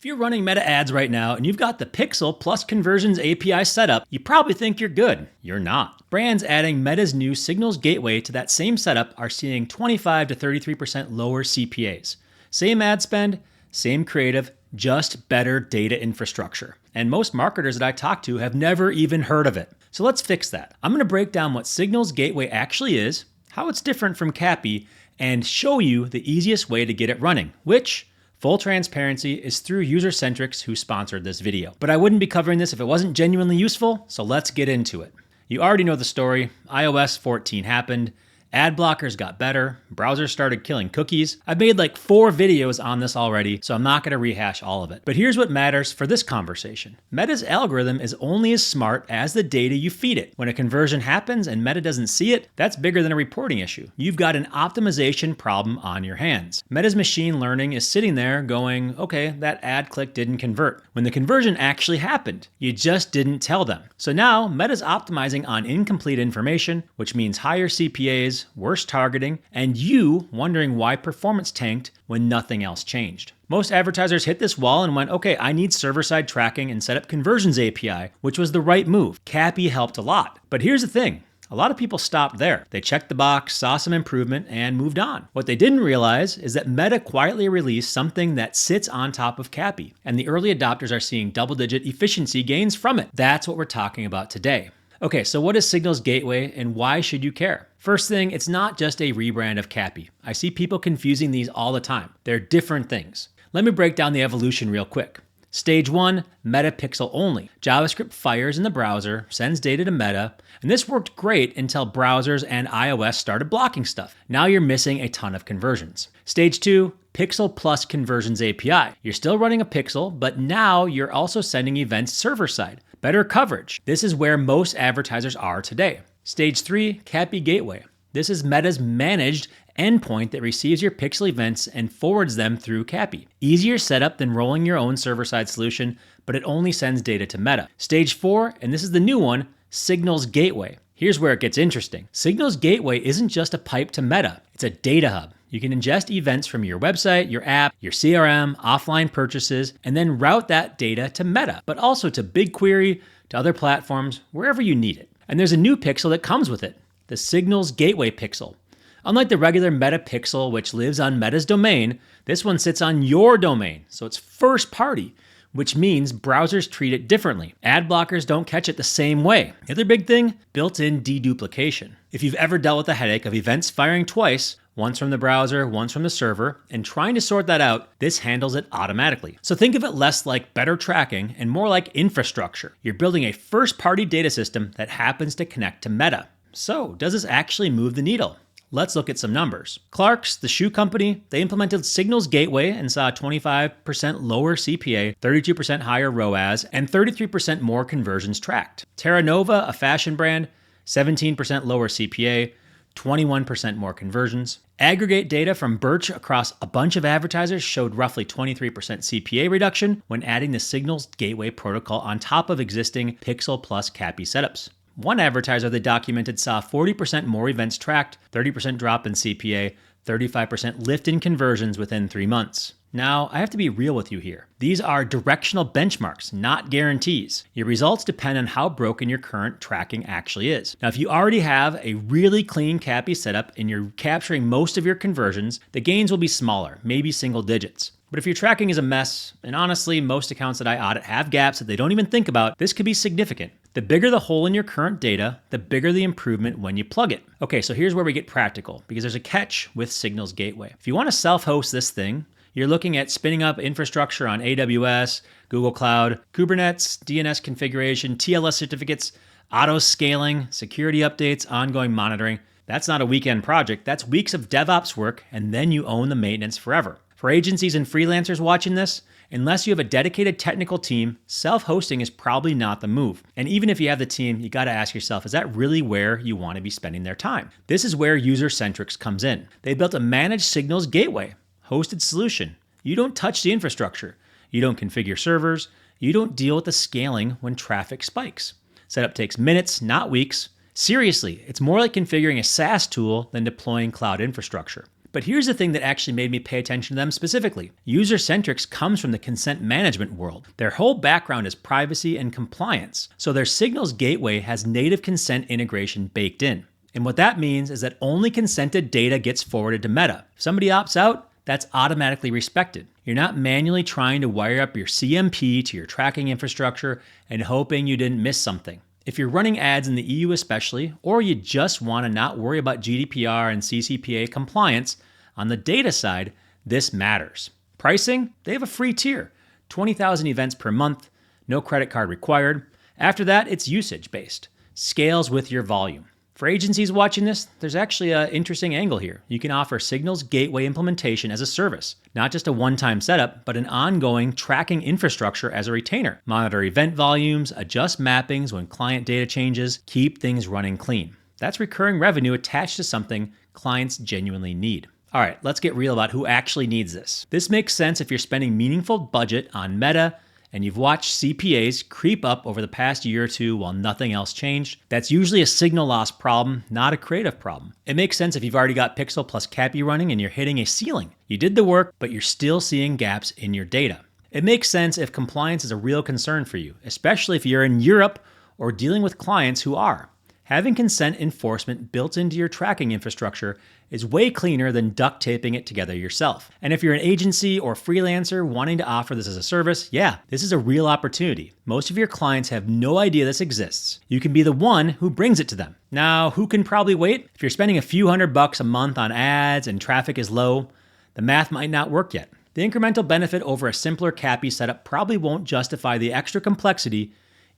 If you're running Meta ads right now and you've got the Pixel plus Conversions API set up, you probably think you're good. You're not. Brands adding Meta's new Signals Gateway to that same setup are seeing 25 to 33% lower CPAs. Same ad spend, same creative, just better data infrastructure. And most marketers that I talk to have never even heard of it. So let's fix that. I'm going to break down what Signals Gateway actually is, how it's different from Cappy, and show you the easiest way to get it running, which, full transparency, is through Usercentrics, who sponsored this video. But I wouldn't be covering this if it wasn't genuinely useful, so let's get into it. You already know the story. iOS 14 happened. Ad blockers got better, browsers started killing cookies. I've made like 4 videos on this already, so I'm not going to rehash all of it. But here's what matters for this conversation. Meta's algorithm is only as smart as the data you feed it. When a conversion happens and Meta doesn't see it, that's bigger than a reporting issue. You've got an optimization problem on your hands. Meta's machine learning is sitting there going, okay, that ad click didn't convert. When the conversion actually happened, you just didn't tell them. So now Meta's optimizing on incomplete information, which means higher CPAs, worse targeting, and you wondering why performance tanked when nothing else changed. Most advertisers hit this wall and went, okay, I need server-side tracking and set up Conversions API, which was the right move. Cappy helped a lot. But here's the thing. A lot of people stopped there. They checked the box, saw some improvement, and moved on. What they didn't realize is that Meta quietly released something that sits on top of Cappy, and the early adopters are seeing double-digit efficiency gains from it. That's what we're talking about today. Okay, so what is Signals Gateway and why should you care? First thing, it's not just a rebrand of Cappy. I see people confusing these all the time. They're different things. Let me break down the evolution real quick. Stage 1, Meta Pixel only. JavaScript fires in the browser, sends data to Meta, and this worked great until browsers and iOS started blocking stuff. Now you're missing a ton of conversions. Stage 2, Pixel plus Conversions API. You're still running a Pixel, but now you're also sending events server-side. Better coverage. This is where most advertisers are today. Stage 3, Cappy Gateway. This is Meta's managed endpoint that receives your Pixel events and forwards them through Cappy. Easier setup than rolling your own server-side solution, but it only sends data to Meta. Stage 4, and this is the new one, Signals Gateway. Here's where it gets interesting. Signals Gateway isn't just a pipe to Meta, it's a data hub. You can ingest events from your website, your app, your CRM, offline purchases, and then route that data to Meta, but also to BigQuery, to other platforms, wherever you need it. And there's a new pixel that comes with it, the Signals Gateway pixel. Unlike the regular Meta pixel, which lives on Meta's domain, this one sits on your domain, so it's first party, which means browsers treat it differently. Ad blockers don't catch it the same way. The other big thing, built-in deduplication. If you've ever dealt with the headache of events firing twice, once from the browser, once from the server, and trying to sort that out, this handles it automatically. So think of it less like better tracking and more like infrastructure. You're building a first-party data system that happens to connect to Meta. So does this actually move the needle? Let's look at some numbers. Clark's, the shoe company, they implemented Signals Gateway and saw a 25% lower CPA, 32% higher ROAS, and 33% more conversions tracked. Terra Nova, a fashion brand, 17% lower CPA, 21% more conversions. Aggregate data from Birch across a bunch of advertisers showed roughly 23% CPA reduction when adding the Signals Gateway protocol on top of existing Pixel plus Cappy setups. One advertiser they documented saw 40% more events tracked, 30% drop in CPA, 35% lift in conversions within 3 months. Now, I have to be real with you here. These are directional benchmarks, not guarantees. Your results depend on how broken your current tracking actually is. Now, if you already have a really clean Cappy setup and you're capturing most of your conversions, the gains will be smaller, maybe single digits. But if your tracking is a mess, and honestly, most accounts that I audit have gaps that they don't even think about, this could be significant. The bigger the hole in your current data, the bigger the improvement when you plug it. Okay, so here's where we get practical, because there's a catch with Signals Gateway. If you want to self-host this thing, you're looking at spinning up infrastructure on AWS, Google Cloud, Kubernetes, DNS configuration, TLS certificates, auto scaling, security updates, ongoing monitoring. That's not a weekend project. That's weeks of DevOps work, and then you own the maintenance forever. For agencies and freelancers watching this, unless you have a dedicated technical team, self-hosting is probably not the move. And even if you have the team, you gotta ask yourself, is that really where you wanna be spending their time? This is where Usercentrics comes in. They built a managed Signals Gateway, hosted solution. You don't touch the infrastructure. You don't configure servers. You don't deal with the scaling when traffic spikes. Setup takes minutes, not weeks. Seriously, it's more like configuring a SaaS tool than deploying cloud infrastructure. But here's the thing that actually made me pay attention to them specifically. Usercentrics comes from the consent management world. Their whole background is privacy and compliance. So their Signals Gateway has native consent integration baked in. And what that means is that only consented data gets forwarded to Meta. If somebody opts out, that's automatically respected. You're not manually trying to wire up your CMP to your tracking infrastructure and hoping you didn't miss something. If you're running ads in the EU especially, or you just want to not worry about GDPR and CCPA compliance, on the data side, this matters. Pricing? They have a free tier, 20,000 events per month, no credit card required. After that, it's usage-based, scales with your volume. For agencies watching this, there's actually an interesting angle here. You can offer Signals Gateway implementation as a service, not just a one-time setup, but an ongoing tracking infrastructure as a retainer. Monitor event volumes, adjust mappings when client data changes, keep things running clean. That's recurring revenue attached to something clients genuinely need. All right, let's get real about who actually needs this. This makes sense if you're spending meaningful budget on Meta and you've watched CPAs creep up over the past year or two while nothing else changed. That's usually a signal loss problem, not a creative problem. It makes sense if you've already got Pixel plus CAPI running and you're hitting a ceiling. You did the work, but you're still seeing gaps in your data. It makes sense if compliance is a real concern for you, especially if you're in Europe or dealing with clients who are. Having consent enforcement built into your tracking infrastructure is way cleaner than duct taping it together yourself. And if you're an agency or freelancer wanting to offer this as a service, yeah, this is a real opportunity. Most of your clients have no idea this exists. You can be the one who brings it to them. Now, who can probably wait? If you're spending a few $100 a month on ads and traffic is low, the math might not work yet. The incremental benefit over a simpler Cappy setup probably won't justify the extra complexity,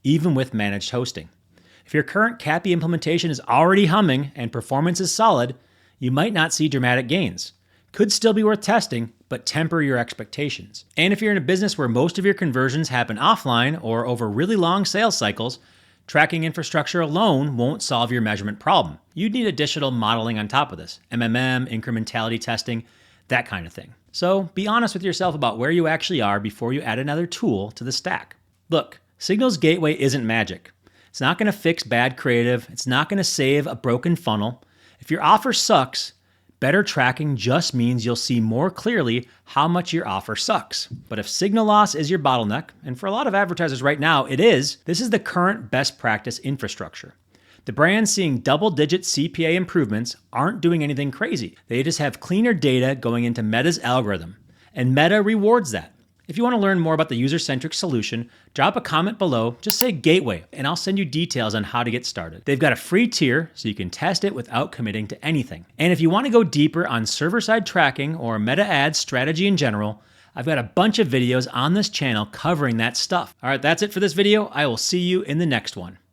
even with managed hosting. If your current Cappy implementation is already humming and performance is solid, you might not see dramatic gains. Could still be worth testing, but temper your expectations. And if you're in a business where most of your conversions happen offline or over really long sales cycles, tracking infrastructure alone won't solve your measurement problem. You'd need additional modeling on top of this, incrementality testing, that kind of thing. So be honest with yourself about where you actually are before you add another tool to the stack. Look, Signals Gateway isn't magic. It's not going to fix bad creative. It's not going to save a broken funnel. If your offer sucks, better tracking just means you'll see more clearly how much your offer sucks. But if signal loss is your bottleneck, and for a lot of advertisers right now it is, this is the current best practice infrastructure. The brands seeing double-digit CPA improvements aren't doing anything crazy. They just have cleaner data going into Meta's algorithm, and Meta rewards that. If you want to learn more about the user-centric solution, drop a comment below, just say Gateway, and I'll send you details on how to get started. They've got a free tier, so you can test it without committing to anything. And if you want to go deeper on server-side tracking or meta ads strategy in general, I've got a bunch of videos on this channel covering that stuff. All right, that's it for this video. I will see you in the next one.